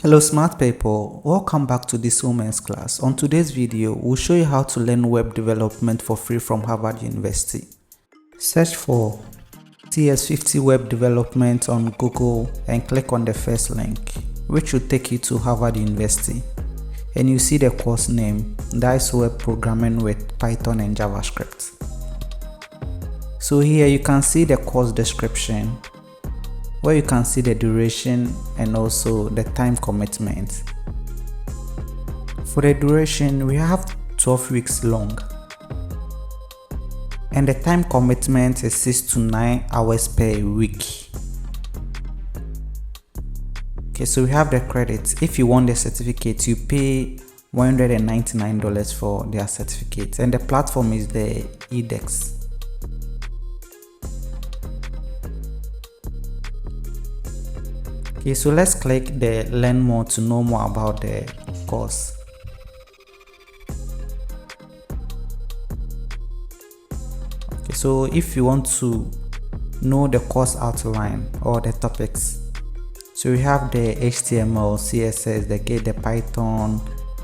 Hello smart people, welcome back to this women's class. On today's video, we'll show you how to learn web development for free from Harvard University. Search for CS50 web development on Google and click on the first link, which will take you to Harvard University. And you see the course name, that is web programming with Python and JavaScript. So here you can see the course description, where you can see the duration and also the time commitment. For the duration, we have 12 weeks long, and the time commitment is 6 to 9 hours per week. Okay, so we have the credits. If you want the certificate, you pay $199 for their certificate, and the platform is the edX. Okay, so let's click the learn more to know more about the course. Okay, so if you want to know the course outline or the topics, so we have the HTML, CSS, the Python,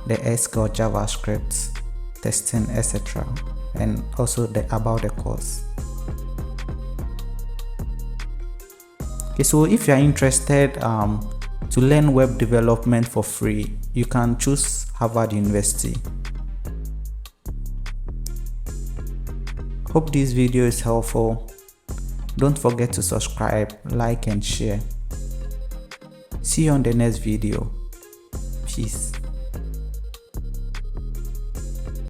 the SQL, JavaScript, testing, etc., and also about the course. Okay, so if you are interested to learn web development for free, you can choose Harvard University. Hope this video is helpful. Don't forget to subscribe, like and share. See you on the next video. Peace.